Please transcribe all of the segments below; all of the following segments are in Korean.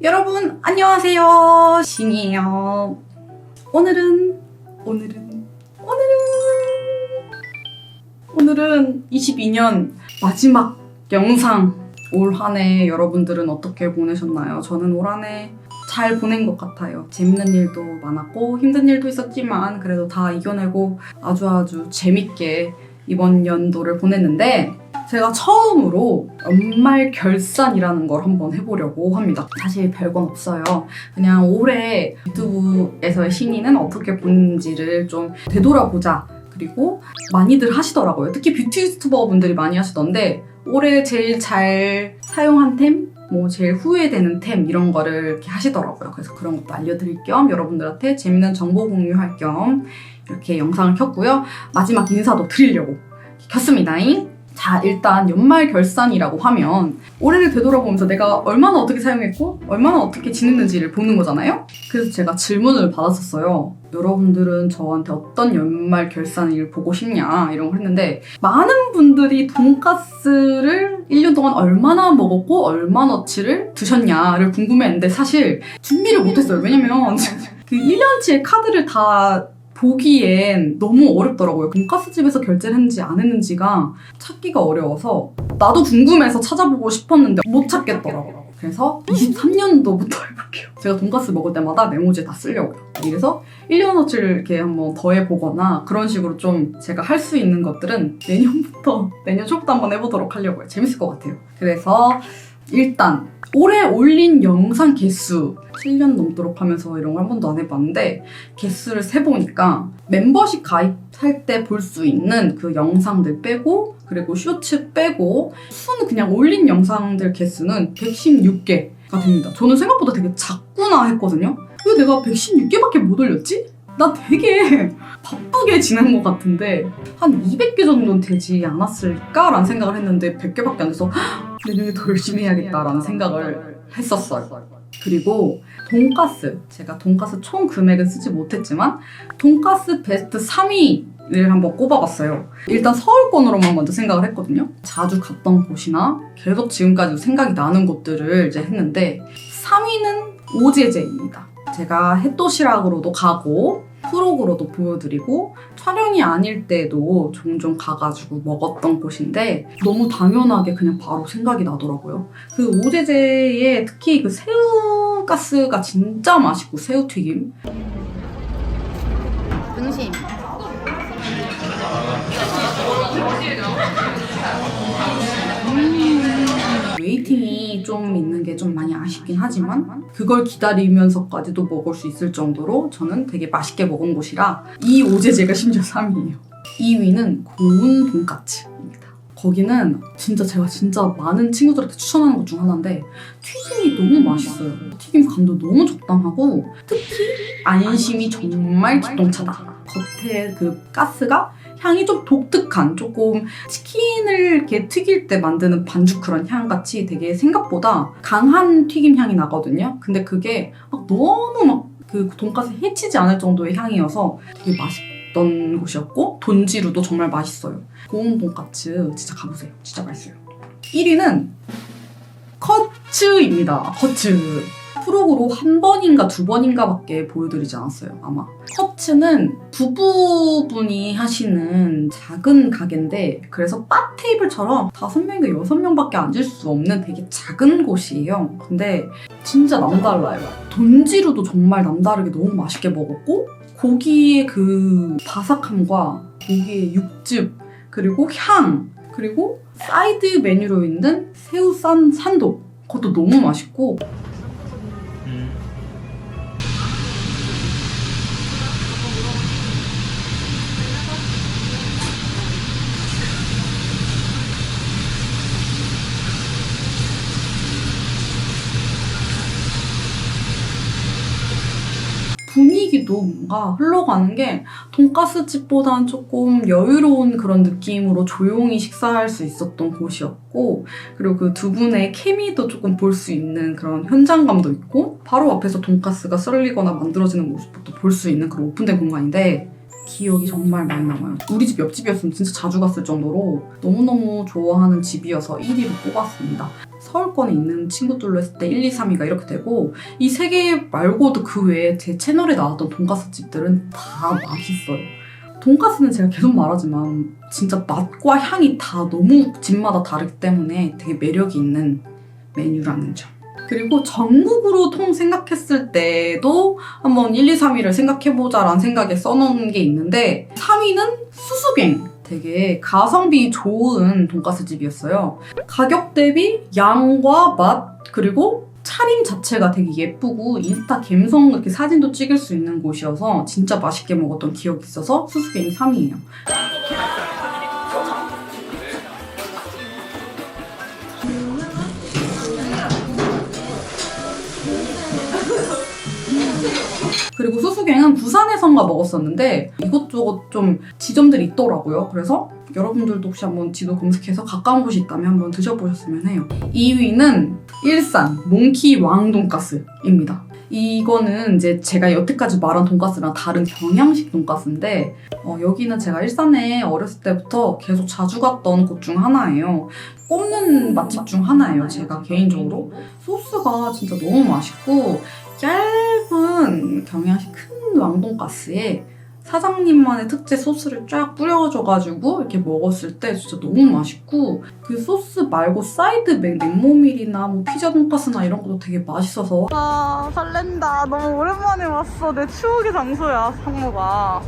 여러분 안녕하세요, 신이에요. 오늘은 22년 마지막 영상. 올 한 해 여러분들은 어떻게 보내셨나요? 저는 올 한 해 잘 보낸 것 같아요. 재밌는 일도 많았고 힘든 일도 있었지만 그래도 다 이겨내고 아주 재밌게 이번 연도를 보냈는데, 제가 처음으로 연말 결산이라는 걸 한번 해보려고 합니다. 사실 별건 없어요. 그냥 올해 유튜브에서의 신이는 어떻게 보는지를 좀 되돌아보자. 그리고 많이들 하시더라고요. 특히 뷰티 유튜버 분들이 많이 하시던데, 올해 제일 잘 사용한 템? 제일 후회되는 템 이런 거를 이렇게 하시더라고요. 그래서 그런 것도 알려드릴 겸 여러분들한테 재밌는 정보 공유할 겸 이렇게 영상을 켰고요. 마지막 인사도 드리려고 켰습니다. 자, 일단 연말 결산이라고 하면 올해를 되돌아보면서 내가 얼마나 어떻게 사용했고 얼마나 어떻게 지냈는지를 보는 거잖아요. 그래서 제가 질문을 받았었어요. 여러분들은 저한테 어떤 연말 결산을 보고 싶냐 이런 걸 했는데, 많은 분들이 돈가스를 1년 동안 얼마나 먹었고 얼마나치를 드셨냐를 궁금해했는데 사실 준비를 못했어요. 왜냐면 그 1년치의 카드를 다 보기엔 너무 어렵더라고요. 돈가스 집에서 결제를 했는지 안 했는지가 찾기가 어려워서 나도 궁금해서 찾아보고 싶었는데 못 찾겠더라고요. 그래서 23년도부터 해볼게요. 제가 돈가스 먹을 때마다 메모지에 다 쓰려고요. 그래서 1년어치를 이렇게 한번 더해보거나 그런 식으로 좀 제가 할 수 있는 것들은 내년 초부터 한번 해보도록 하려고요. 재밌을 것 같아요. 그래서 일단 올해 올린 영상 개수 7년 넘도록 하면서 이런 걸 한 번도 안 해봤는데, 개수를 세보니까 멤버십 가입할 때 볼 수 있는 그 영상들 빼고, 그리고 쇼츠 빼고 수는 그냥 올린 영상들 개수는 116개가 됩니다. 저는 생각보다 되게 작구나 했거든요. 왜 내가 116개밖에 못 올렸지? 나 되게 바쁘게 지낸 것 같은데 한 200개 정도는 되지 않았을까라는 생각을 했는데 100개밖에 안 돼서 내년에 더 열심히 해야겠다라는 생각을 했었어요. 그리고 돈가스, 제가 돈가스 총 금액은 쓰지 못했지만 돈가스 베스트 3위를 한번 꼽아봤어요. 일단 서울권으로만 먼저 생각을 했거든요. 자주 갔던 곳이나 계속 지금까지도 생각이 나는 곳들을 이제 했는데, 3위는 오제제입니다. 제가 햇도시락으로도 가고 프로그로도 보여드리고 촬영이 아닐 때도 종종 가가지고 먹었던 곳인데, 너무 당연하게 그냥 바로 생각이 나더라고요. 그 오제제의 특히 그 새우가스가 진짜 맛있고, 새우튀김 등심 웨이팅이 좀 있는 게 좀 많이 아쉽긴 하지만 그걸 기다리면서까지도 먹을 수 있을 정도로 저는 되게 맛있게 먹은 곳이라 이 오제제가 심지어 3위예요. 2위는 고운 돈까츠입니다. 거기는 제가 진짜 많은 친구들한테 추천하는 것 중 하나인데, 튀김이 너무 맛있어요. 튀김 간도 너무 적당하고 특히 안심이 정말 기똥차다. 겉에 그 가스가 향이 좀 독특한, 조금 치킨을 이렇게 튀길 때 만드는 반죽 그런 향같이 되게 생각보다 강한 튀김 향이 나거든요. 근데 그게 너무 그 돈가스 해치지 않을 정도의 향이어서 되게 맛있던 곳이었고, 돈지루도 정말 맛있어요. 고운 돈까츠 진짜 가보세요. 진짜 맛있어요. 1위는 커츠입니다. 커츠. 프로그로 한 번인가 두 번인가 밖에 보여드리지 않았어요, 아마. 커츠는 부부분이 하시는 작은 가게인데, 그래서 바 테이블처럼 5명인가 6명밖에 앉을 수 없는 되게 작은 곳이에요. 근데 진짜 남달라요. 돈지루도 정말 남다르게 너무 맛있게 먹었고, 고기의 그 바삭함과 고기의 육즙, 그리고 향, 그리고 사이드 메뉴로 있는 새우 산도, 그것도 너무 맛있고, 분위기도 뭔가 흘러가는 게 돈가스 집보다는 조금 여유로운 그런 느낌으로 조용히 식사할 수 있었던 곳이었고, 그리고 그 두 분의 케미도 조금 볼 수 있는 그런 현장감도 있고, 바로 앞에서 돈가스가 썰리거나 만들어지는 모습도 볼 수 있는 그런 오픈된 공간인데, 기억이 정말 많이 남아요. 우리 집 옆집이었으면 진짜 자주 갔을 정도로 너무너무 좋아하는 집이어서 1위로 뽑았습니다. 서울권에 있는 친구들로 했을 때 1, 2, 3위가 이렇게 되고 이 세 개 말고도 그 외에 제 채널에 나왔던 돈가스 집들은 다 맛있어요. 돈가스는 제가 계속 말하지만 진짜 맛과 향이 다 너무 집마다 다르기 때문에 되게 매력이 있는 메뉴라는 점. 그리고 전국으로 통 생각했을 때도 한번 1, 2, 3위를 생각해보자라는 생각에 써놓은 게 있는데 3위는 수수갱. 되게 가성비 좋은 돈가스 집이었어요. 가격 대비 양과 맛 그리고 차림 자체가 되게 예쁘고 인스타 감성 이렇게 사진도 찍을 수 있는 곳이어서 진짜 맛있게 먹었던 기억이 있어서 수수갱이 3위예요. 그리고 수수갱은 부산에선가 먹었었는데 이것저것 좀 지점들이 있더라고요. 그래서 여러분들도 혹시 한번 지도 검색해서 가까운 곳이 있다면 한번 드셔보셨으면 해요. 2위는 일산 몽키 왕돈가스입니다. 이거는 이제 제가 여태까지 말한 돈가스랑 다른 경양식 돈가스인데 여기는 제가 일산에 어렸을 때부터 계속 자주 갔던 곳 중 하나예요. 꼽는 맛집 중 하나예요. 제가 개인적으로. 소스가 진짜 너무 맛있고 얇은 경양식 큰 왕돈가스에 사장님만의 특제 소스를 쫙 뿌려줘가지고 이렇게 먹었을 때 진짜 너무 맛있고 그 소스 말고 사이드 냉모밀이나 뭐 피자 돈가스나 이런 것도 되게 맛있어서 아 설렌다. 너무 오랜만에 왔어. 내 추억의 장소야 상무가.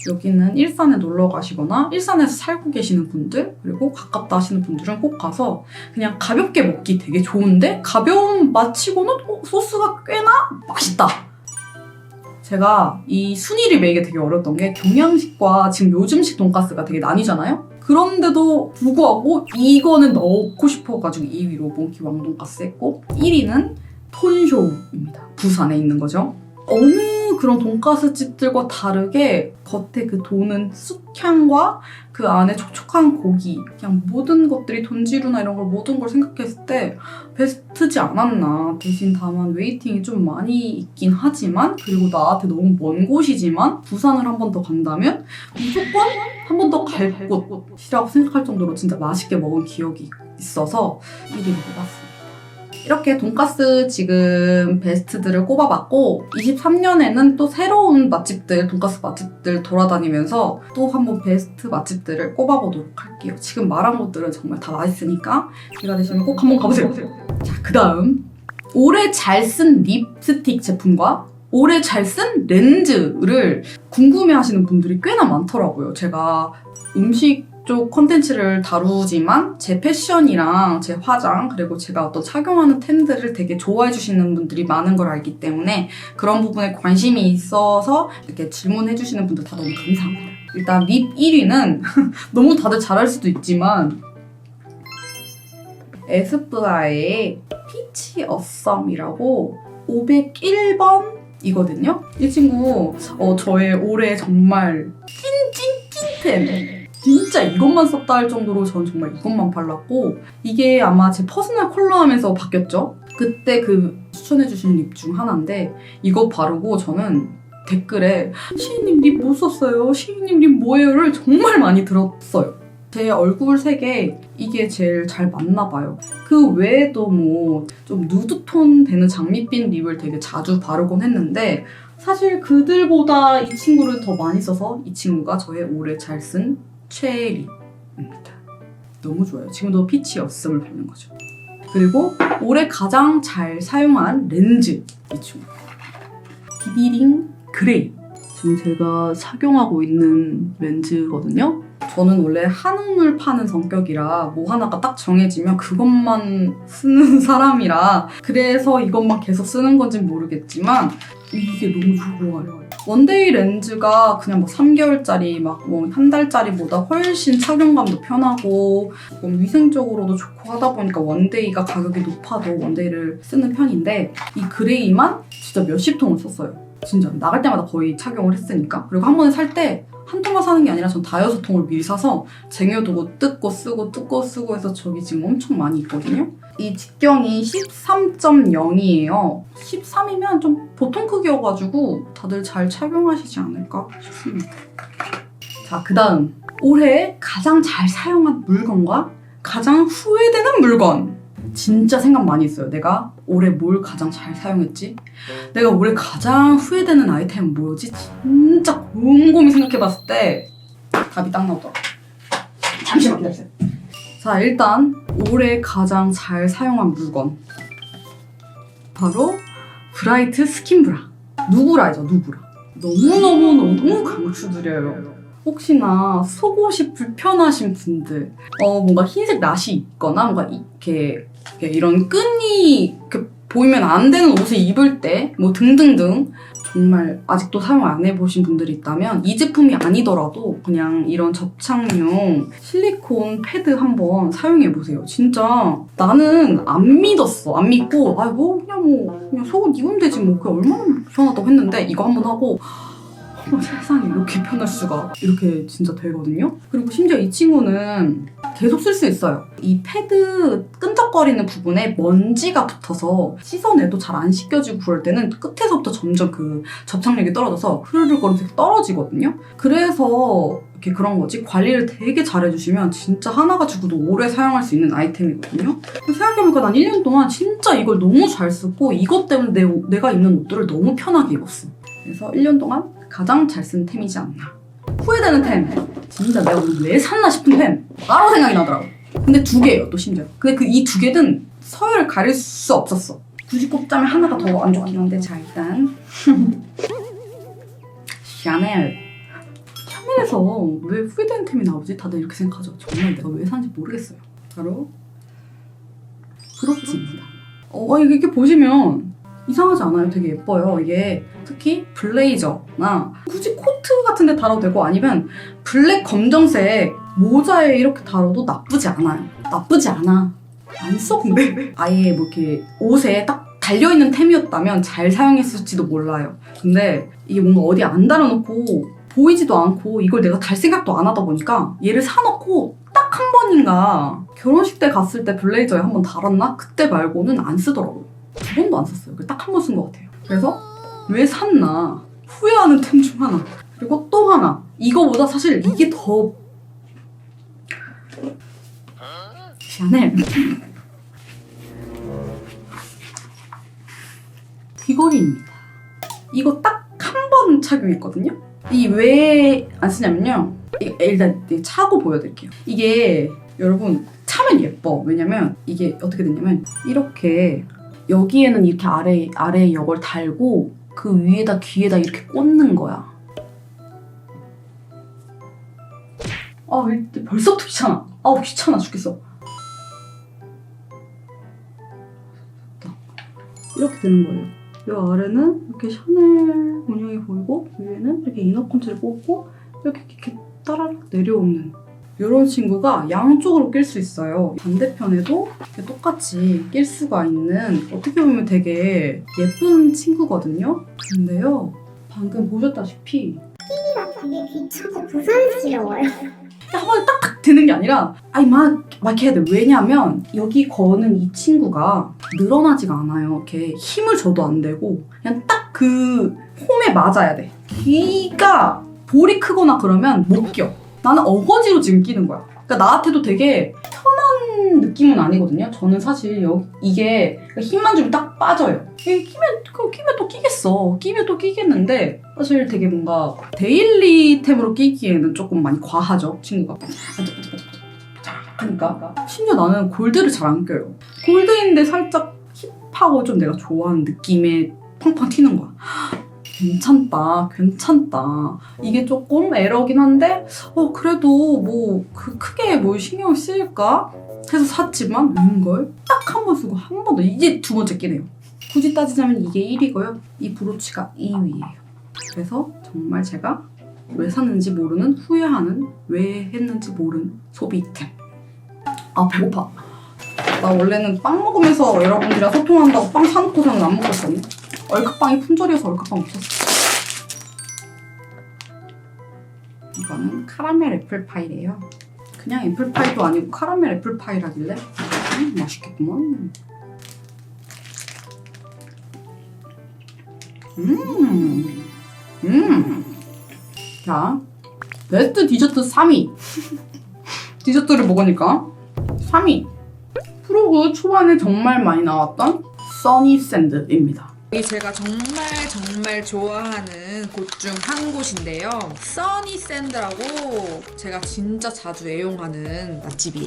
여기는 일산에 놀러 가시거나 일산에서 살고 계시는 분들 그리고 가깝다 하시는 분들은 꼭 가서 그냥 가볍게 먹기 되게 좋은데 가벼운 맛치고는 소스가 꽤나 맛있다. 제가 이 순위를 매기가 되게 어려웠던 게 경양식과 지금 요즘식 돈가스가 되게 나뉘잖아요? 그런데도 불구하고 이거는 넣고 싶어가지고 2위로 몽키 왕돈가스 했고 1위는 톤쇼우입니다. 부산에 있는 거죠. 어느 그런 돈가스 집들과 다르게 겉에 그 도는 쑥향과 그 안에 촉촉한 고기 그냥 모든 것들이 돈지루나 이런 걸 모든 걸 생각했을 때 베스트지 않았나. 대신 다만 웨이팅이 좀 많이 있긴 하지만 그리고 나한테 너무 먼 곳이지만 부산을 한 번 더 간다면 무조건 한 번 더 갈 곳이라고 생각할 정도로 진짜 맛있게 먹은 기억이 있어서 1위로 뽑았습니다. 이렇게 돈가스 지금 베스트들을 꼽아봤고 23년에는 또 새로운 맛집들, 돈가스 맛집들 돌아다니면서 또 한번 베스트 맛집들을 꼽아보도록 할게요. 지금 말한 곳들은 정말 다 맛있으니까 기회가 되시면 꼭 한번 가보세요. 자, 그 다음 올해 잘 쓴 립스틱 제품과 올해 잘 쓴 렌즈를 궁금해하시는 분들이 꽤나 많더라고요. 제가 음식 쪽 컨텐츠를 다루지만 제 패션이랑 제 화장 그리고 제가 어떤 착용하는 템들을 되게 좋아해 주시는 분들이 많은 걸 알기 때문에 그런 부분에 관심이 있어서 이렇게 질문해 주시는 분들 다 너무 감사합니다. 일단 립 1위는 너무 다들 잘할 수도 있지만 에스쁘아의 피치 어썸이라고 501번 이거든요. 이 친구 저의 올해 정말 찐템 진짜 이것만 썼다 할 정도로 전 정말 이것만 발랐고 이게 아마 제 퍼스널 컬러 하면서 바뀌었죠? 그때 그 추천해주신 립 중 하나인데 이거 바르고 저는 댓글에 시인님 립 뭐 썼어요? 시인님 립 뭐예요?를 정말 많이 들었어요. 제 얼굴 색에 이게 제일 잘 맞나 봐요. 그 외에도 뭐 좀 누드톤 되는 장밋빛 립을 되게 자주 바르곤 했는데 사실 그들보다 이 친구를 더 많이 써서 이 친구가 저의 올해 잘 쓴 최애립입니다. 너무 좋아요. 지금도 피치 어썸을 바르는 거죠. 그리고 올해 가장 잘 사용한 렌즈 이 친구 비비링 그레이 지금 제가 착용하고 있는 렌즈거든요. 저는 원래 한옥물 파는 성격이라 뭐 하나가 딱 정해지면 그것만 쓰는 사람이라 그래서 이것만 계속 쓰는 건진 모르겠지만 이게 너무 좋아요. 원데이 렌즈가 그냥 뭐 3개월짜리 막 뭐 한 달짜리보다 훨씬 착용감도 편하고 조금 위생적으로도 좋고 하다 보니까 원데이가 가격이 높아도 원데이를 쓰는 편인데 이 그레이만 진짜 몇십 통을 썼어요. 진짜 나갈 때마다 거의 착용을 했으니까. 그리고 한 번에 살 때 한 통만 사는 게 아니라 전 다여섯 통을 미리 사서 쟁여두고 뜯고 쓰고 해서 저기 지금 엄청 많이 있거든요. 이 직경이 13.0이에요. 13이면 좀 보통 크기여가지고 다들 잘 착용하시지 않을까 싶습니다. 자, 그 다음 올해 가장 잘 사용한 물건과 가장 후회되는 물건. 진짜 생각 많이 했어요. 내가 올해 뭘 가장 잘 사용했지? 내가 올해 가장 후회되는 아이템은 뭐였지? 진짜 곰곰이 생각해봤을 때 답이 딱 나오더라. 잠시만 기다리세요. 자, 일단 올해 가장 잘 사용한 물건 바로 브라이트 스킨 브라. 누구라죠, 누구라. 너무 강추드려요. 혹시나 속옷이 불편하신 분들, 뭔가 흰색 낫이 있거나 뭔가 이렇게 이런 끈이 이렇게 보이면 안 되는 옷을 입을 때 뭐 등등등 정말 아직도 사용 안 해보신 분들이 있다면 이 제품이 아니더라도 그냥 이런 접착용 실리콘 패드 한번 사용해보세요. 진짜 나는 안 믿었어. 안 믿고 그냥 속옷 입으면 되지 뭐 그게 얼마나 불편하다고 했는데 이거 한번 하고 세상에 이렇게 편할 수가 이렇게 진짜 되거든요. 그리고 심지어 이 친구는 계속 쓸 수 있어요. 이 패드 끈적거리는 부분에 먼지가 붙어서 씻어내도 잘 안 씻겨지고 그럴 때는 끝에서부터 점점 그 접착력이 떨어져서 흐르륵거리면서 떨어지거든요. 그래서 이렇게 그런 거지 관리를 되게 잘 해주시면 진짜 하나 가지고도 오래 사용할 수 있는 아이템이거든요. 생각해보니까 난 1년 동안 진짜 이걸 너무 잘 쓰고 이것 때문에 내가 입는 옷들을 너무 편하게 입었어. 그래서 1년 동안 가장 잘 쓴 템이지 않나. 후회되는 템. 진짜 내가 오늘 왜 샀나 싶은 템 바로 생각이 나더라고. 근데 2개예요 또 심지어. 근데 이 2개는 서열을 가릴 수 없었어. 굳이 꼽자면 하나가 더 안 좋긴 한데 자 일단 샤넬에서 왜 후회되는 템이 나오지? 다들 이렇게 생각하죠. 정말 내가 왜 산지 모르겠어요. 바로 브로치입니다. 이게 보시면 이상하지 않아요? 되게 예뻐요. 이게 특히 블레이저나 굳이 코트 같은 데 달아도 되고 아니면 블랙 검정색 모자에 이렇게 달아도 나쁘지 않아요. 나쁘지 않아. 안 써 근데? 아예 뭐 이렇게 옷에 딱 달려있는 템이었다면 잘 사용했을지도 몰라요. 근데 이게 뭔가 어디 안 달아놓고 보이지도 않고 이걸 내가 달 생각도 안 하다 보니까 얘를 사놓고 딱 한 번인가 결혼식 때 갔을 때 블레이저에 한번 달았나? 그때 말고는 안 쓰더라고요. 2번도 안 썼어요. 딱 한 번 쓴 것 같아요. 그래서 왜 샀나 후회하는 템 중 하나. 그리고 또 하나. 이거보다 사실 이게 더 샤넬 귀걸이입니다. 이거 딱 한 번 착용했거든요. 이 왜 안 쓰냐면요. 일단 차고 보여드릴게요. 이게 여러분 차면 예뻐. 왜냐면 이게 어떻게 됐냐면 이렇게 여기에는 이렇게 아래에 이걸 달고 그 위에다 귀에다 이렇게 꽂는 거야. 벌써부터 귀찮아. 귀찮아 죽겠어. 이렇게 되는 거예요. 이 아래는 이렇게 샤넬 문양이 보이고 위에는 이렇게 이너콘트를 꽂고 이렇게 따라락 내려오는 이런 친구가 양쪽으로 낄 수 있어요. 반대편에도 이렇게 똑같이 낄 수가 있는 어떻게 보면 되게 예쁜 친구거든요. 근데요, 방금 보셨다시피 끼기가 되게 귀찮고 부담스러워요. 한 번에 딱딱 되는 게 아니라 막 해야 돼. 왜냐면 여기 거는 이 친구가 늘어나지가 않아요. 이렇게 힘을 줘도 안 되고 그냥 딱 그 홈에 맞아야 돼. 귀가 볼이 크거나 그러면 못 껴. 나는 어거지로 지금 끼는 거야. 그러니까 나한테도 되게 편한 느낌은 아니거든요. 저는 사실 이게 힘만 주면 딱 빠져요. 끼면 또 끼겠어. 끼면 또 끼겠는데 사실 되게 뭔가 데일리템으로 끼기에는 조금 많이 과하죠, 친구가. 그러니까 심지어 나는 골드를 잘 안 껴요. 골드인데 살짝 힙하고 좀 내가 좋아하는 느낌에 팡팡 튀는 거야. 괜찮다. 이게 조금 에러긴 한데 그래도 뭐 크게 뭘 신경을 쓰일까? 해서 샀지만 웬걸? 딱 한 번 쓰고 한 번 더 이제 2번째 끼네요. 굳이 따지자면 이게 1위고요. 이 브로치가 2위예요. 그래서 정말 제가 왜 샀는지 모르는 후회하는 왜 했는지 모르는 소비템. 배고파. 나 원래는 빵 먹으면서 여러분들이랑 소통한다고 빵 사놓고서는 안 먹었거든요. 얼큰 빵이 품절이어서 얼큰 빵 없었어. 이거는 카라멜 애플파이래요. 그냥 애플파이도 아니고 카라멜 애플파이라길래 맛있겠구만. 자, 베스트 디저트 3위. 디저트를 먹으니까 3위. 프로그 초반에 정말 많이 나왔던 써니샌드입니다. 여기 제가 정말 좋아하는 곳 중 한 곳인데요. 써니샌드라고 제가 진짜 자주 애용하는 맛집이에요.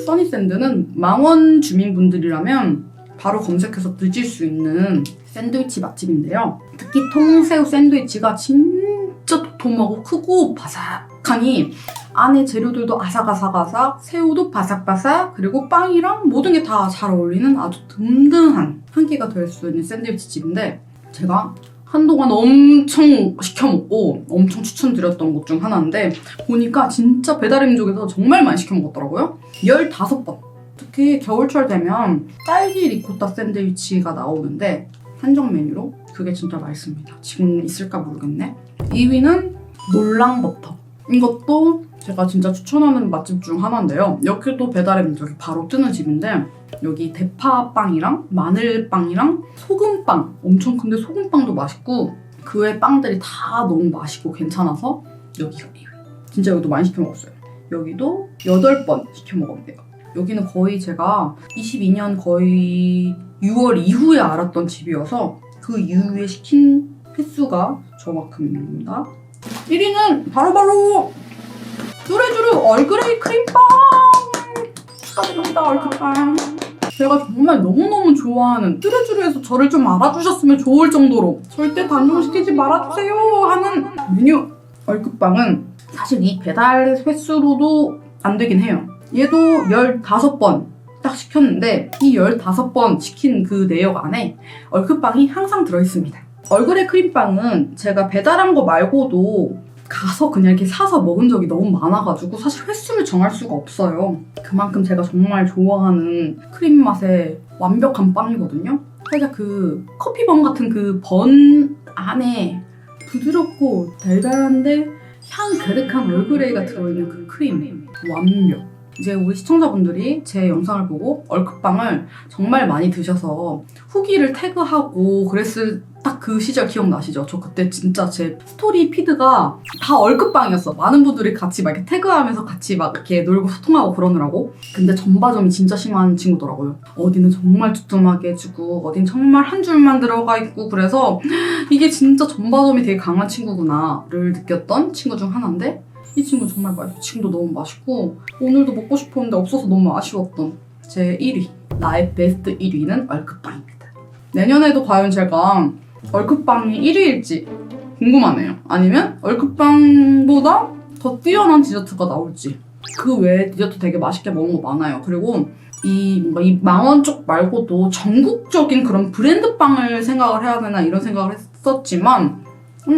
써니샌드는 망원 주민분들이라면 바로 검색해서 드실 수 있는 샌드위치 맛집인데요. 특히 통새우 샌드위치가 진짜 도톰하고 크고 바삭하니 안에 재료들도 아삭아삭아삭, 새우도 바삭바삭, 그리고 빵이랑 모든 게 다 잘 어울리는 아주 든든한 한 끼가 될 수 있는 샌드위치 집인데 제가 한동안 엄청 시켜먹고 엄청 추천드렸던 곳 중 하나인데 보니까 진짜 배달의민족에서 정말 많이 시켜먹었더라고요. 15번. 특히 겨울철 되면 딸기 리코타 샌드위치가 나오는데 한정 메뉴로 그게 진짜 맛있습니다. 지금 있을까 모르겠네. 2위는 놀랑버터. 이것도 제가 진짜 추천하는 맛집 중 하나인데요. 여기도 배달의 민족이 바로 뜨는 집인데 여기 대파빵이랑 마늘빵이랑 소금빵, 엄청 큰데 소금빵도 맛있고 그 외 빵들이 다 너무 맛있고 괜찮아서 여기가 2위. 진짜 여기도 많이 시켜 먹었어요. 여기도 8번 시켜 먹었대요. 여기는 거의 제가 22년 거의 6월 이후에 알았던 집이어서 그 이후에 시킨 횟수가 저만큼입니다. 1위는 바로바로 뚜레쥬르 얼그레이 크림빵! 축하드립니다, 얼크빵. 제가 정말 너무너무 좋아하는 뚜레쥬르에서 저를 좀 알아주셨으면 좋을 정도로 절대 단종시키지 말아주세요 하는 메뉴 얼크빵은 사실 이 배달 횟수로도 안 되긴 해요. 얘도 15번 딱 시켰는데 이 15번 시킨 그 내역 안에 얼크빵이 항상 들어있습니다. 얼그레이 크림빵은 제가 배달한 거 말고도 가서 그냥 이렇게 사서 먹은 적이 너무 많아가지고 사실 횟수를 정할 수가 없어요. 그만큼 제가 정말 좋아하는 크림 맛의 완벽한 빵이거든요. 살짝 그 커피번 같은 그 번 안에 부드럽고 달달한데 향 가득한 얼그레이가 들어있는 그 크림 완벽. 이제 우리 시청자분들이 제 영상을 보고 얼크빵을 정말 많이 드셔서 후기를 태그하고 그랬을 딱 그 시절 기억나시죠? 저 그때 진짜 제 스토리 피드가 다 얼크빵이었어. 많은 분들이 같이 막 이렇게 태그하면서 같이 막 이렇게 놀고 소통하고 그러느라고. 근데 전바점이 진짜 심한 친구더라고요. 어디는 정말 두툼하게 해주고 어딘 정말 한 줄만 들어가 있고 그래서 이게 진짜 전바점이 되게 강한 친구구나를 느꼈던 친구 중 하나인데 이 친구는 정말 맛있고 지금도 너무 맛있고 오늘도 먹고 싶었는데 없어서 너무 아쉬웠던 제 1위. 나의 베스트 1위는 얼크빵입니다. 내년에도 과연 제가 얼크빵이 1위일지 궁금하네요. 아니면 얼크빵보다 더 뛰어난 디저트가 나올지. 그 외에 디저트 되게 맛있게 먹은 거 많아요. 그리고 이 망원 쪽 말고도 전국적인 그런 브랜드 빵을 생각을 해야 되나 이런 생각을 했었지만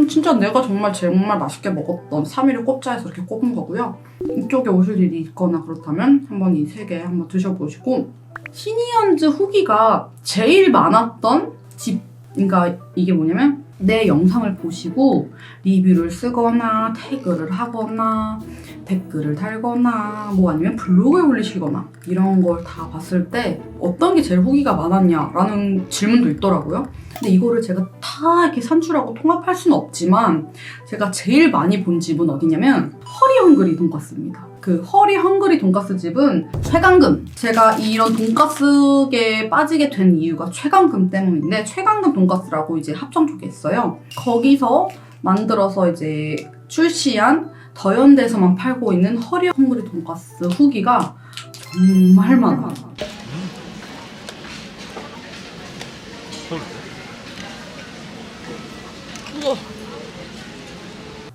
진짜 내가 정말 맛있게 먹었던 3위를 꼽자 해서 이렇게 꼽은 거고요. 이쪽에 오실 일이 있거나 그렇다면 한번 이 3개 한번 드셔보시고 시니언즈 후기가 제일 많았던 집. 그러니까 이게 뭐냐면 내 영상을 보시고 리뷰를 쓰거나 태그를 하거나 댓글을 달거나 뭐 아니면 블로그에 올리시거나 이런 걸 다 봤을 때 어떤 게 제일 후기가 많았냐라는 질문도 있더라고요. 근데 이거를 제가 다 이렇게 산출하고 통합할 수는 없지만 제가 제일 많이 본 집은 어디냐면 허리헝그리 돈가스입니다. 그 허리헝그리 돈가스 집은 최강금. 제가 이런 돈가스계에 빠지게 된 이유가 최강금 때문인데 최강금 돈가스라고 이제 합정 쪽에 있어요. 거기서 만들어서 이제 출시한 더현대에서만 팔고 있는 허리헝그리 돈가스 후기가 정말 많아요.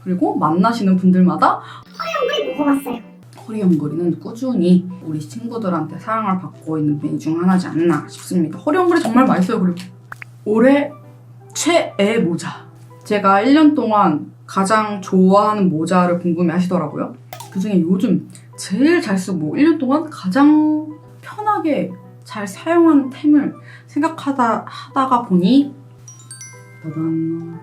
그리고 만나시는 분들마다 허리헝그리 먹어봤어요. 허리헝그리는 꾸준히 우리 친구들한테 사랑을 받고 있는 메뉴 중 하나지 않나 싶습니다. 허리헝그리 정말 맛있어요. 그리고 올해 최애 모자. 제가 1년 동안 가장 좋아하는 모자를 궁금해 하시더라고요. 그중에 요즘 제일 잘 쓰고 1년 동안 가장 편하게 잘 사용하는 템을 생각하다가 보니 짜잔.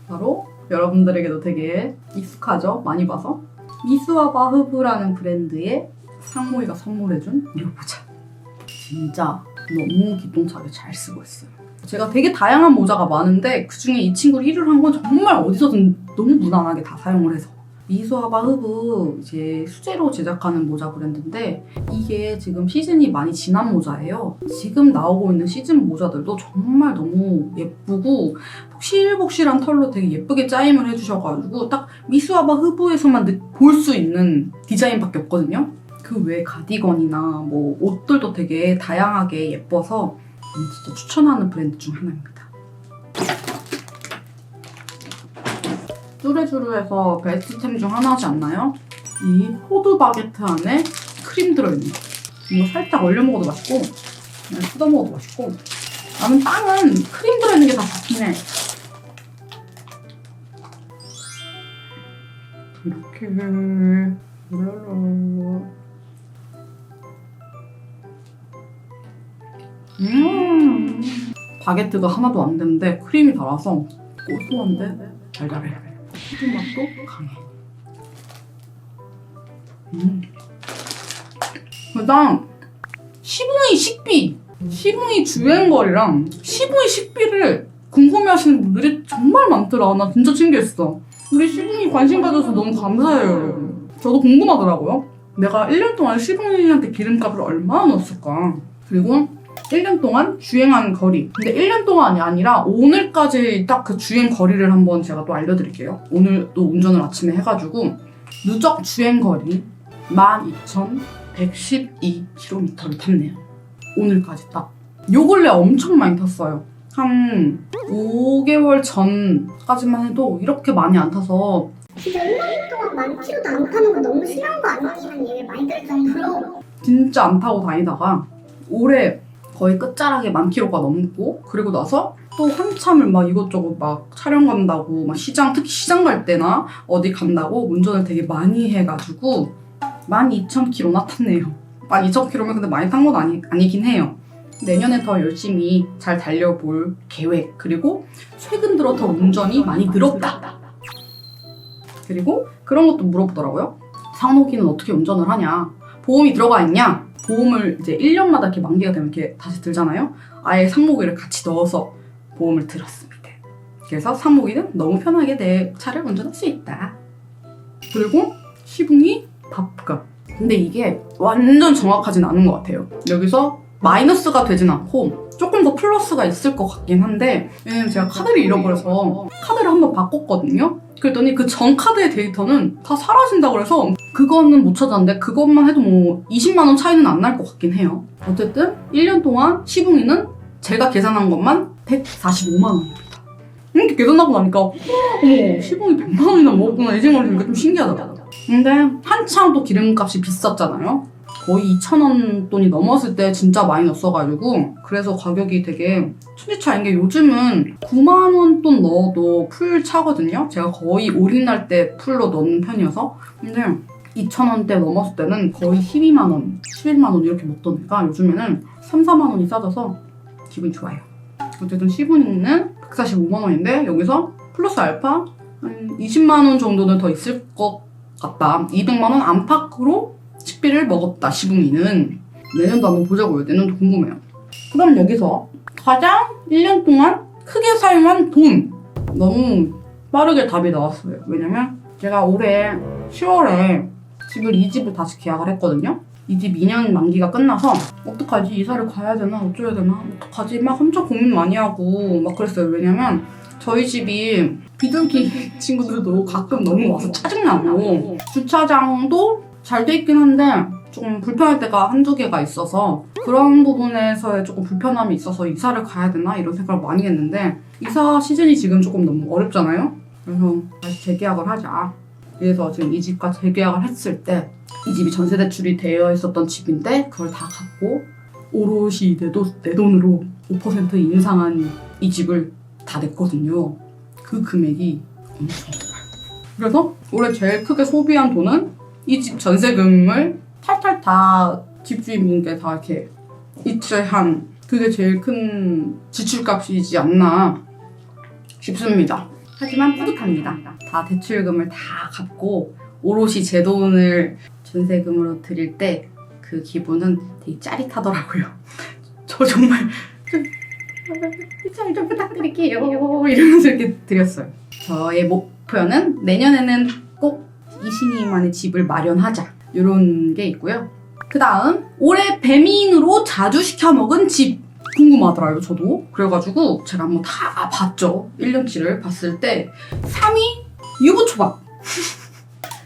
바로 여러분들에게도 되게 익숙하죠? 많이 봐서 미스와바 흐브라는 브랜드의 상모이가 선물해준 이 모자. 진짜 너무 기똥차게 잘 쓰고 있어요. 제가 되게 다양한 모자가 많은데 그중에 이 친구를 1위를 한 건 정말 어디서든 너무 무난하게 다 사용을 해서 미스와바 흐브 이제 수제로 제작하는 모자 브랜드인데 이게 지금 시즌이 많이 지난 모자예요. 지금 나오고 있는 시즌 모자들도 정말 너무 예쁘고 복실복실한 털로 되게 예쁘게 짜임을 해주셔가지고 딱 미스와바 흐브에서만 볼 수 있는 디자인밖에 없거든요. 그 외 가디건이나 뭐 옷들도 되게 다양하게 예뻐서 진짜 추천하는 브랜드 중 하나입니다. 뚜레쥬르에서 베스트템 중 하나지 않나요? 이 호두 바게트 안에 크림 들어있는 거. 이거 살짝 얼려 먹어도 맛있고 그냥 뜯어 먹어도 맛있고 나는 빵은 크림 들어있는 게 다 좋긴 해. 이렇게 바게트가 하나도 안 되는데 크림이 달아서 고소한데 달달해. 호두 맛도 강해. 일단 시붕이 식비, 시붕이 주행거리랑 시붕이 식비를 궁금해하시는 분들이 정말 많더라. 나 진짜 신기했어. 우리 시붕이 관심 가져서 너무 감사해요. 저도 궁금하더라고요. 내가 1년 동안 시붕이한테 기름값을 얼마나 넣었을까. 그리고 1년 동안 주행한 거리. 근데 1년 동안이 아니라 오늘까지 딱 그 주행 거리를 한번 제가 또 알려드릴게요. 오늘 또 운전을 아침에 해가지고 누적 주행 거리 12,112km를 탔네요. 오늘까지 딱. 요 근래 엄청 많이 탔어요. 한 5개월 전까지만 해도 이렇게 많이 안 타서 진짜 1년 동안 10,000km도 안 타는 거 너무 심한 거 아니냐는 얘기 많이 들을 정도로 진짜 안 타고 다니다가 올해 거의 끝자락에 10,000km가 넘고 그리고 나서 또 한참을 막 이것저것 막 촬영 간다고 막 시장, 특히 시장 갈 때나 어디 간다고 운전을 되게 많이 해가지고 12,000km나 탔네요. 12,000km면 근데 많이 탄 건 아니긴 해요. 내년에 더 열심히 잘 달려볼 계획. 그리고 최근 들어 더 운전이 많이 늘었다. 그리고 그런 것도 물어보더라고요. 상록이는 어떻게 운전을 하냐? 보험이 들어가 있냐? 보험을 이제 1년마다 이렇게 만기가 되면 이렇게 다시 들잖아요. 아예 상목이를 같이 넣어서 보험을 들었습니다. 그래서 상목이는 너무 편하게 내 차를 운전할 수 있다. 그리고 시붕이 밥값. 근데 이게 완전 정확하진 않은 것 같아요. 여기서 마이너스가 되진 않고 조금 더 플러스가 있을 것 같긴 한데 왜냐면 제가 카드를 잃어버려서 카드를 한번 바꿨거든요. 그랬더니 그 전 카드의 데이터는 다 사라진다고 해서 그거는 못 찾았는데 그것만 해도 뭐 20만 원 차이는 안 날 것 같긴 해요. 어쨌든 1년 동안 시붕이는 제가 계산한 것만 145만 원입니다. 이렇게 계산하고 나니까 어머 시붕이 100만 원이나 먹었구나 이 생각이 드니까 좀 신기하다. 근데 한참 또 기름값이 비쌌잖아요. 거의 2,000원 돈이 넘었을 때 진짜 많이 넣었어가지고 그래서 가격이 되게 천지차인 게 요즘은 9만 원 돈 넣어도 풀 차거든요. 제가 거의 올인할 때 풀로 넣는 편이어서. 근데 2,000원대 넘었을 때는 거의 12만 원, 11만 원 이렇게 먹던 애가 요즘에는 3, 4만 원이 싸져서 기분이 좋아요. 어쨌든 시분이는 145만 원인데 여기서 플러스 알파 한 20만 원 정도는 더 있을 것 같다. 200만 원 안팎으로 식비를 먹었다, 시붕이는. 내년도 한번 보자고요. 내년도 궁금해요. 그럼 여기서 가장 1년 동안 크게 사용한 돈. 너무 빠르게 답이 나왔어요. 왜냐면 제가 올해 10월에 이 집을 다시 계약을 했거든요. 이 집 2년 만기가 끝나서 어떡하지? 이사를 가야 되나? 어쩌야 되나? 어떡하지? 막 엄청 고민 많이 하고 막 그랬어요. 왜냐면 저희 집이 비둘기 친구들도 가끔 너무 와서 짜증나고 주차장도 잘 돼 있긴 한데 좀 불편할 때가 한두 개가 있어서 그런 부분에서의 조금 불편함이 있어서 이사를 가야 되나 이런 생각을 많이 했는데 이사 시즌이 지금 조금 너무 어렵잖아요. 그래서 다시 재계약을 하자. 그래서 지금 이 집과 재계약을 했을 때 이 집이 전세 대출이 되어 있었던 집인데 그걸 다 갚고 오롯이 내 돈으로 5% 인상한 이 집을 다 냈거든요. 그 금액이 엄청 커요. 그래서 올해 제일 크게 소비한 돈은 이 집 전세금을 탈탈 다 집주인분께 다 이렇게 이체한 그게 제일 큰 지출값이지 않나 싶습니다. 하지만 뿌듯합니다. 다 대출금을 다 갚고 오롯이 제 돈을 전세금으로 드릴 때 그 기분은 되게 짜릿하더라고요. 저 정말 잘 좀 부탁드릴게요 이러면서 이렇게 드렸어요. 저의 목표는 내년에는 꼭 이신이만의 집을 마련하자 이런 게 있고요. 그 다음 올해 배민으로 자주 시켜 먹은 집 궁금하더라고요. 저도 그래가지고 제가 한번 다 봤죠. 1년치를 봤을 때 3위 유부초밥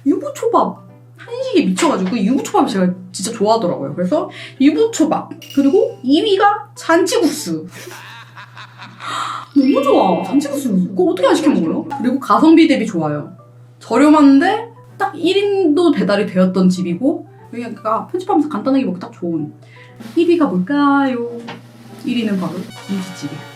유부초밥 한식에 미쳐가지고 유부초밥 제가 진짜 좋아하더라고요. 그래서 유부초밥 그리고 2위가 잔치국수 너무 좋아. 잔치국수 그거 어떻게 안 시켜 먹어요? 그리고 가성비 대비 좋아요. 저렴한데 딱 1인도 배달이 되었던 집이고 여기가 편집하면서 간단하게 먹기 딱 좋은 1위가 뭘까요? 1위는 바로 김치찌개입니다.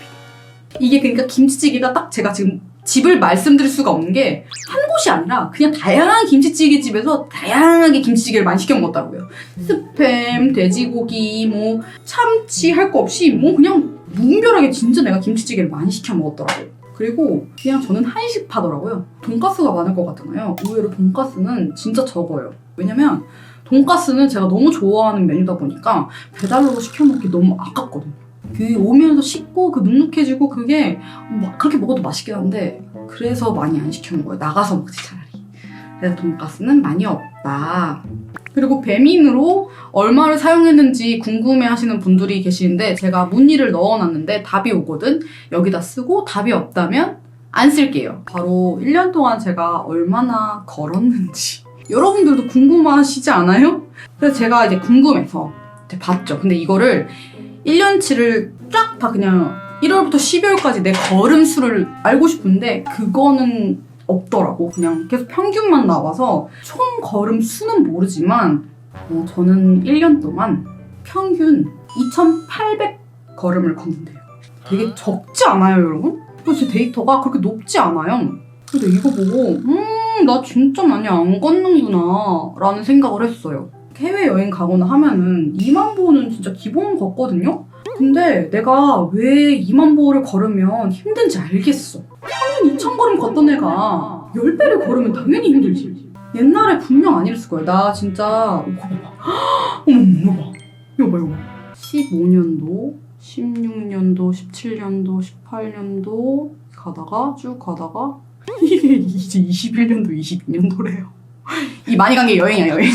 이게 그러니까 김치찌개가 딱 제가 지금 집을 말씀드릴 수가 없는 게 한 곳이 아니라 그냥 다양한 김치찌개 집에서 다양하게 김치찌개를 많이 시켜 먹었다고요. 스팸, 돼지고기, 뭐 참치 할 거 없이 뭐 그냥 무분별하게 진짜 내가 김치찌개를 많이 시켜 먹었더라고요. 그리고 그냥 저는 한식파더라고요. 돈가스가 많을 것 같잖아요. 의외로 돈가스는 진짜 적어요. 왜냐면 돈가스는 제가 너무 좋아하는 메뉴다 보니까 배달로 시켜 먹기 너무 아깝거든요. 그 오면서 식고 그 눅눅해지고 그게 막 그렇게 먹어도 맛있긴 한데 그래서 많이 안 시켜 먹어요. 나가서 먹지 차라리. 그래서 돈가스는 많이 없다. 그리고 배민으로 얼마를 사용했는지 궁금해하시는 분들이 계시는데 제가 문의를 넣어놨는데 답이 오거든. 여기다 쓰고 답이 없다면 안 쓸게요. 바로 1년 동안 제가 얼마나 걸었는지 여러분들도 궁금하시지 않아요? 그래서 제가 이제 궁금해서 이제 봤죠. 근데 이거를 1년치를 쫙 다 그냥 1월부터 12월까지 내 걸음 수를 알고 싶은데 그거는 없더라고. 그냥 계속 평균만 나와서 총 걸음 수는 모르지만 저는 1년 동안 평균 2,800 걸음을 걷는데요. 되게 적지 않아요, 여러분? 그리고 제 데이터가 그렇게 높지 않아요. 근데 이거 보고 나 진짜 많이 안 걷는구나 라는 생각을 했어요. 해외여행 가거나 하면은 2만 보는 진짜 기본 걷거든요? 근데 내가 왜 2만 보를 걸으면 힘든지 알겠어. 평균 2,000걸음 걷던 애가 10배를 걸으면 당연히 힘들지. 옛날에 분명 안 이랬을 거예요. 나 진짜 이거 봐봐. 어머 이거 봐. 이거 봐 이거 봐. 15년도, 16년도, 17년도, 18년도 가다가 쭉 가다가 이게 이제 21년도, 22년도래요. 이 많이 간 게 여행이야 여행.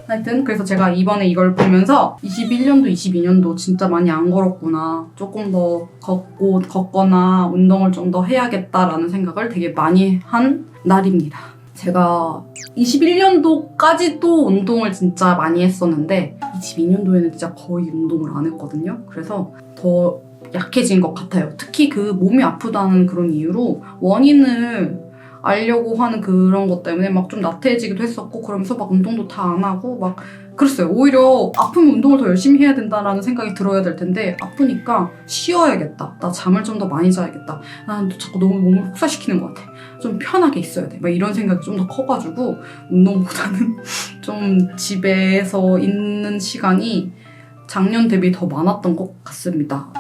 하여튼 그래서 제가 이번에 이걸 보면서 21년도, 22년도 진짜 많이 안 걸었구나. 조금 더 걷거나 운동을 좀 더 해야겠다라는 생각을 되게 많이 한 날입니다. 제가 21년도까지도 운동을 진짜 많이 했었는데 22년도에는 진짜 거의 운동을 안 했거든요. 그래서 더 약해진 것 같아요. 특히 그 몸이 아프다는 그런 이유로 원인을 알려고 하는 그런 것 때문에 막 좀 나태해지기도 했었고 그러면서 막 운동도 다 안 하고 막 그랬어요. 오히려 아프면 운동을 더 열심히 해야 된다라는 생각이 들어야 될 텐데 아프니까 쉬어야겠다. 나 잠을 좀 더 많이 자야겠다. 난 자꾸 너무 몸을 혹사시키는 것 같아. 좀 편하게 있어야 돼. 막 이런 생각이 좀 더 커가지고 운동보다는 좀 집에서 있는 시간이 작년 대비 더 많았던 것 같습니다.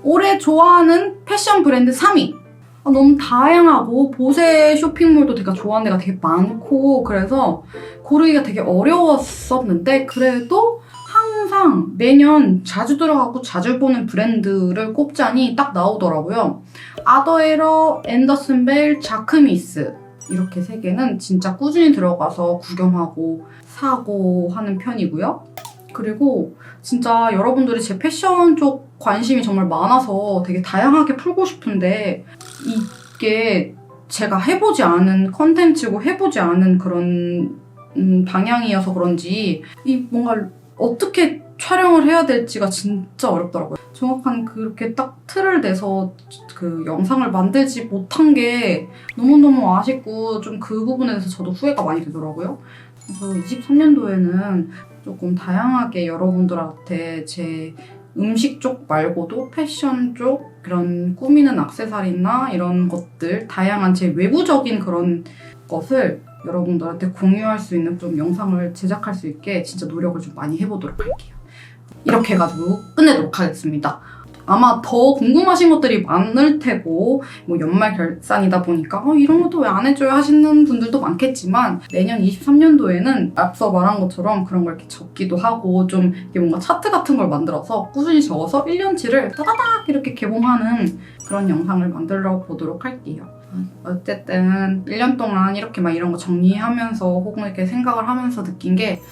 올해 좋아하는 패션 브랜드 3위. 너무 다양하고 보세 쇼핑몰도 제가 좋아하는 데가 되게 많고 그래서 고르기가 되게 어려웠었는데 그래도 항상 매년 자주 들어가고 자주 보는 브랜드를 꼽자니 딱 나오더라고요. 아더에러, 앤더슨 벨, 자크미스 이렇게 3개는 진짜 꾸준히 들어가서 구경하고 사고 하는 편이고요. 그리고 진짜 여러분들이 제 패션 쪽 관심이 정말 많아서 되게 다양하게 풀고 싶은데 이게 제가 해보지 않은 컨텐츠고 해보지 않은 그런 방향이어서 그런지 이 뭔가 어떻게 촬영을 해야 될지가 진짜 어렵더라고요. 정확한 그렇게 딱 틀을 내서 그 영상을 만들지 못한 게 너무너무 아쉽고 좀 그 부분에 대해서 저도 후회가 많이 되더라고요. 그래서 23년도에는 조금 다양하게 여러분들한테 제 음식 쪽 말고도 패션 쪽 그런 꾸미는 액세서리나 이런 것들 다양한 제 외부적인 그런 것을 여러분들한테 공유할 수 있는 좀 영상을 제작할 수 있게 진짜 노력을 좀 많이 해보도록 할게요. 이렇게 해가지고 끝내도록 하겠습니다. 아마 더 궁금하신 것들이 많을 테고 뭐 연말 결산이다 보니까 이런 것도 왜 안 해줘요 하시는 분들도 많겠지만 내년 23년도에는 앞서 말한 것처럼 그런 걸 이렇게 적기도 하고 좀 이게 뭔가 차트 같은 걸 만들어서 꾸준히 적어서 1년치를 따다닥 이렇게 개봉하는 그런 영상을 만들어 보도록 할게요. 어쨌든 1년 동안 이렇게 막 이런 거 정리하면서 혹은 이렇게 생각을 하면서 느낀 게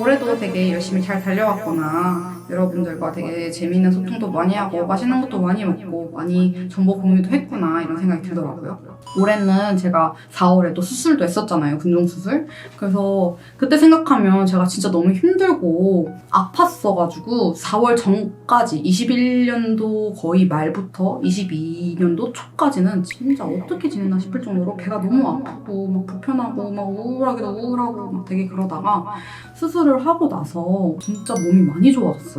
올해도 되게 열심히 잘 달려왔구나. 여러분들과 되게 재미있는 소통도 많이 하고 맛있는 것도 많이 먹고 많이 정보 공유도 했구나 이런 생각이 들더라고요. 올해는 제가 4월에 또 수술도 했었잖아요. 근종수술. 그래서 그때 생각하면 제가 진짜 너무 힘들고 아팠어가지고 4월 전까지 21년도 거의 말부터 22년도 초까지는 진짜 어떻게 지냈나 싶을 정도로 배가 너무 아프고 막 불편하고 막 우울하기도 우울하고 막 되게 그러다가 수술을 하고 나서 진짜 몸이 많이 좋아졌어요.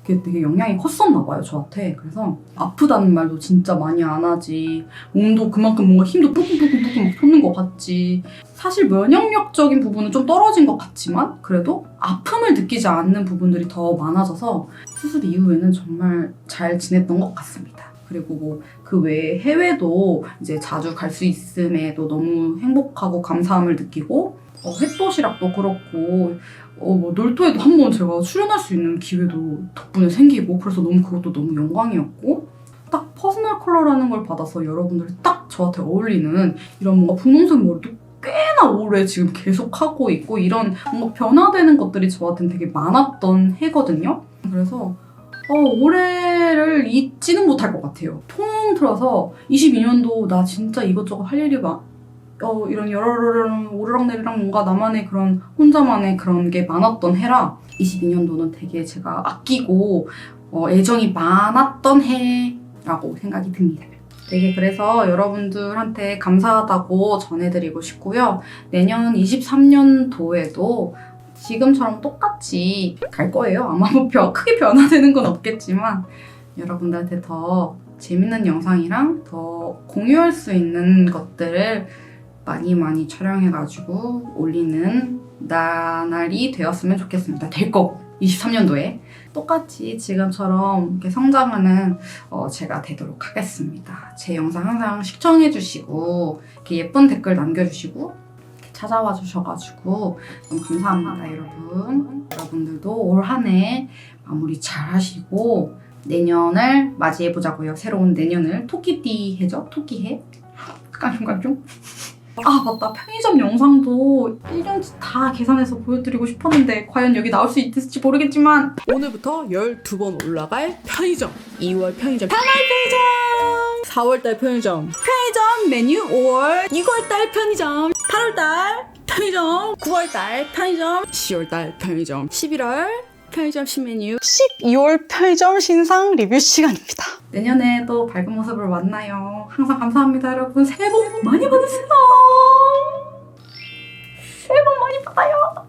그게 되게 영향이 컸었나 봐요, 저한테. 그래서 아프다는 말도 진짜 많이 안 하지. 몸도 그만큼 뭔가 힘도 뿜뿜뿜뿜 막 솟는 것 같지. 사실 면역력적인 부분은 좀 떨어진 것 같지만 그래도 아픔을 느끼지 않는 부분들이 더 많아져서 수술 이후에는 정말 잘 지냈던 것 같습니다. 그리고 뭐 그 외에 해외도 이제 자주 갈 수 있음에도 너무 행복하고 감사함을 느끼고 햇도시락도 그렇고 뭐 놀토에도 한번 제가 출연할 수 있는 기회도 덕분에 생기고 그래서 그것도 너무 영광이었고 딱 퍼스널 컬러라는 걸 받아서 여러분들이 딱 저한테 어울리는 이런 뭔가 분홍색 머리도 꽤나 오래 지금 계속 하고 있고 이런 뭔가 변화되는 것들이 저한테는 되게 많았던 해거든요. 그래서 올해를 잊지는 못할 것 같아요. 통틀어서 22년도 나 진짜 이것저것 할 일이 이런 여러러러 오르락내리락 뭔가 나만의 그런 혼자만의 그런 게 많았던 해라 22년도는 되게 제가 아끼고 애정이 많았던 해라고 생각이 듭니다. 되게 그래서 여러분들한테 감사하다고 전해드리고 싶고요. 내년 23년도에도 지금처럼 똑같이 갈 거예요. 아마 뭐 크게 변화되는 건 없겠지만 여러분들한테 더 재밌는 영상이랑 더 공유할 수 있는 것들을 많이 촬영해가지고 올리는 나날이 되었으면 좋겠습니다. 될 거고 23년도에 똑같이 지금처럼 이렇게 성장하는 제가 되도록 하겠습니다. 제 영상 항상 시청해주시고 이렇게 예쁜 댓글 남겨주시고 이렇게 찾아와 주셔가지고 너무 감사합니다, 여러분. 여러분들도 올 한 해 마무리 잘 하시고 내년을 맞이해보자고요. 새로운 내년을 토끼띠 해죠? 토끼해? 깡충깡충? 맞다. 편의점 영상도 1년치 다 계산해서 보여드리고 싶었는데 과연 여기 나올 수 있을지 모르겠지만 오늘부터 12번 올라갈 편의점 2월 편의점 편할 편의점 4월달 편의점 메뉴 5월 6월달 편의점 8월달 편의점 9월달 편의점 10월달 편의점 11월 편의점 신메뉴 12월 편의점 신상 리뷰 시간입니다. 내년에도 밝은 모습으로 만나요. 항상 감사합니다, 여러분. 새해 복 많이 받으세요. 새해 복 많이 받아요.